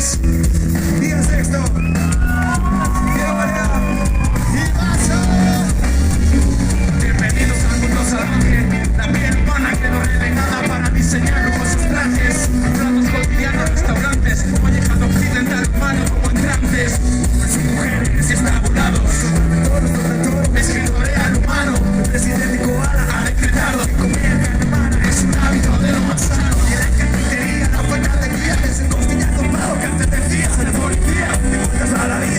Restaurantes. Día sexto. Y ahora, y paso. Bienvenidos al mundo salvaje, la piel humana que no tiene nada para diseñar lujosos trajes. Platos cotidianos, restaurantes, manejando occidental humano como entrantes. Sus mujeres estabulados, escritorea al humano. El presidente Koala ha decretado que comer carne humana es un hábito de lo más sano. Y en la carpintería la falta de clientes, el costillar tomado que antes decías a la policía. Te buscas a la vida.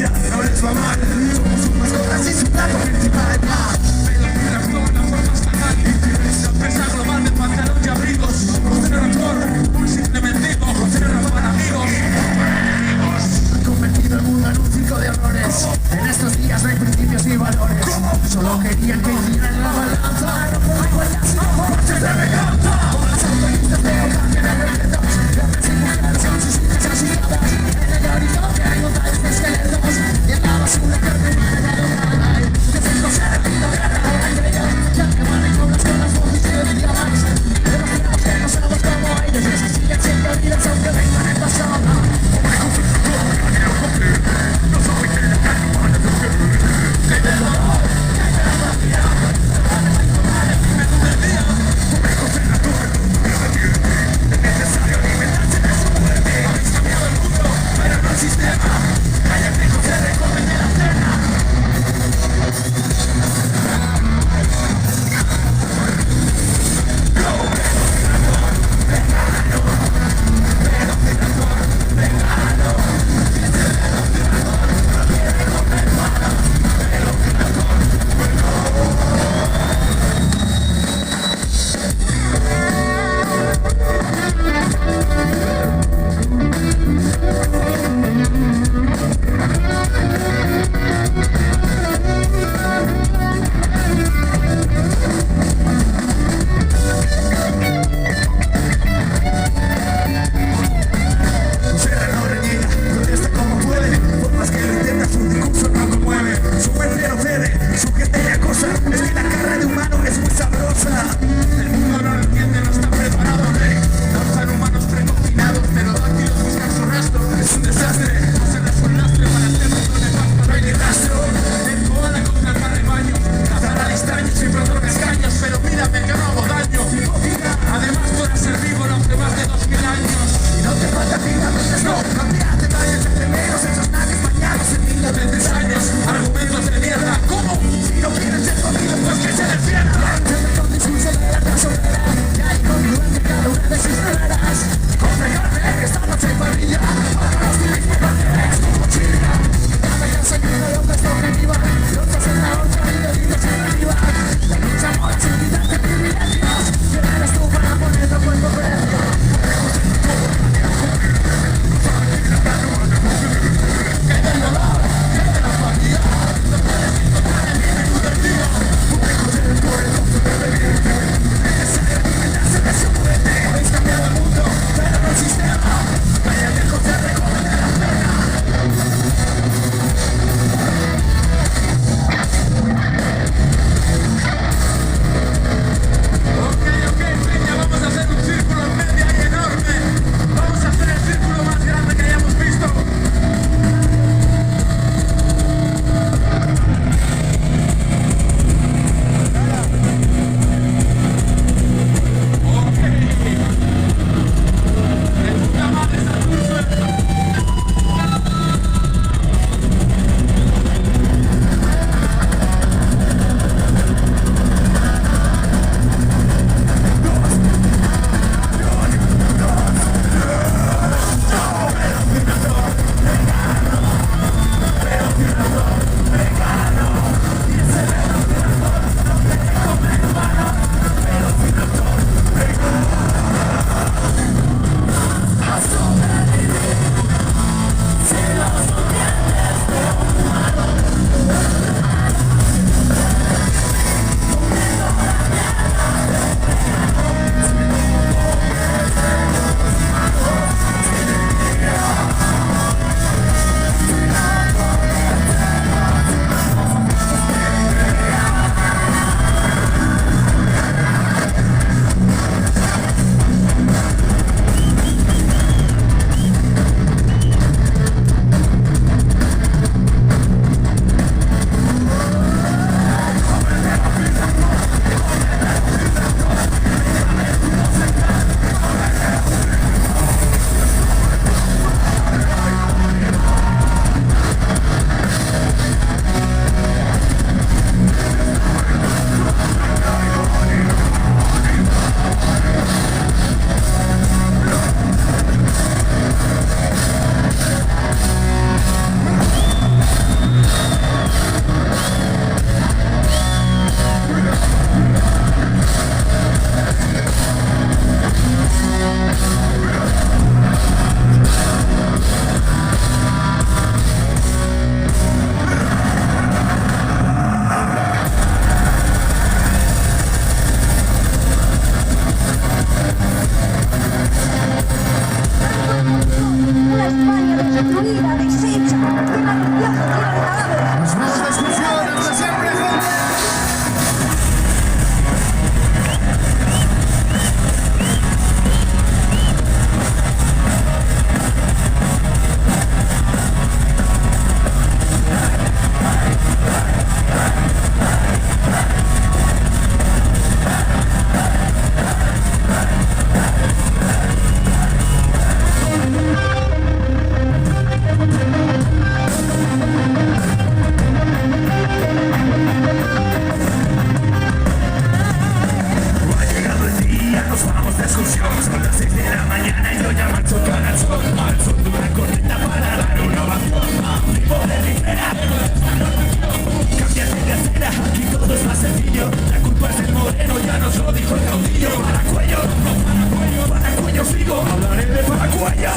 guaya.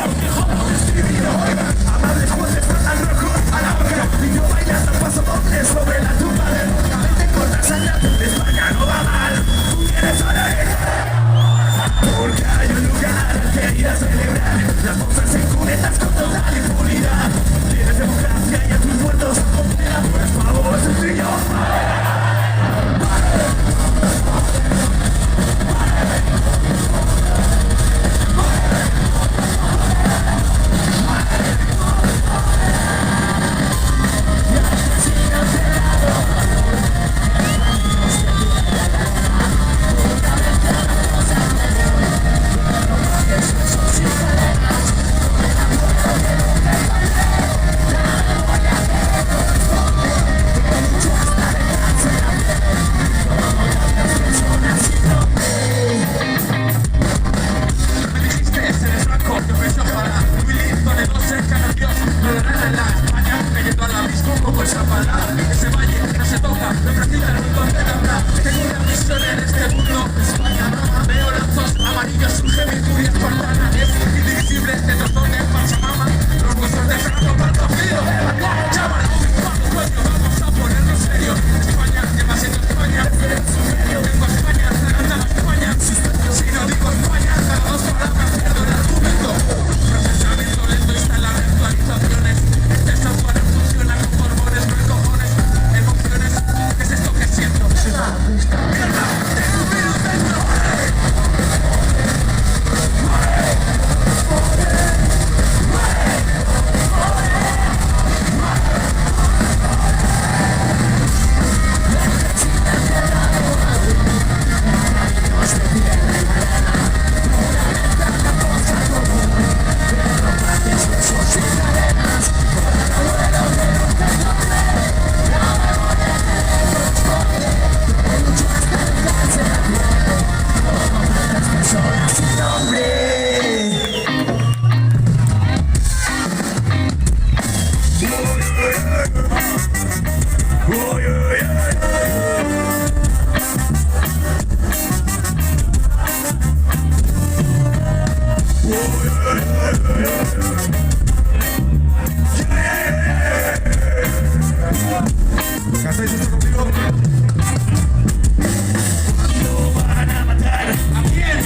Amables jueces tratan rojo a la boca y no bailas al paso doble sobre la tumba de roca. Vete con la sangre de España, no va mal. Tú quieres oler. Porque hay un lugar al que ir a celebrar las bolsas en cunetas con total impunidad. Tienes democracia y a tus muertos condena. Por favor, sencillo. Ese valle no se toca, lo precisa el mundo de la. Tengo una misión en este mundo. España, Roma, veo lazos amarillos, surge mi furia espartana. Es indivisible este trozón de Pachamama. Los huesos de Franco para el cocido. Chámara, vamos, coño, vamos a ponerlo serio. España, lleva siendo España. Tengo a España, ganando a España. Si no digo España, cada dos palabras pierdo el argumento. Procesamiento lento, instalar actualizaciones. Este software funciona con hormones, no hay cojones. Emociones, ¿qué es esto que siento? ¡Mierda! ¡Tengo un virus dentro! ¿Cantáis esto conmigo? ¿Cuándo van a matar? ¿A quién?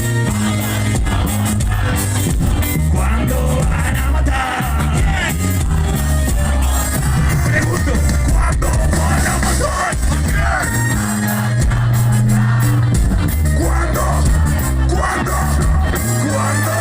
¿Cuándo van a matar? ¿A quién? Pregunto, ¿cuándo van a matar? ¿A quién? ¿Cuándo? ¿Cuándo? ¿Cuándo?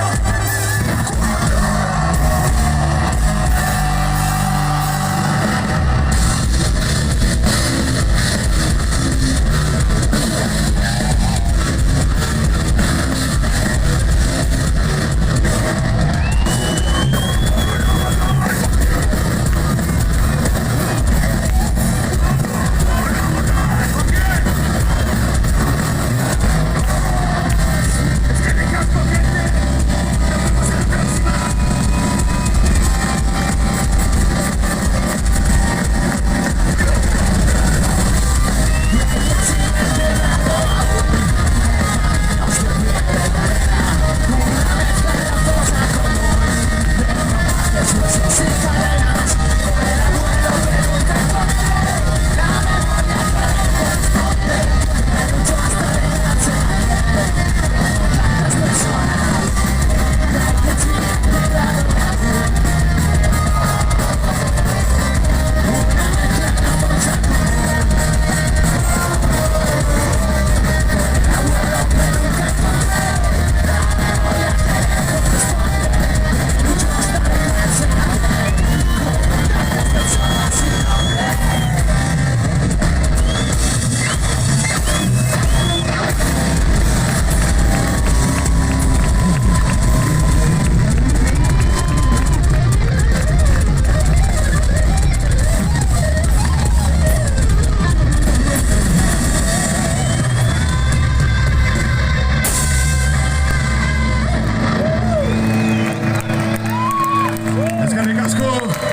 Eskerrik asko.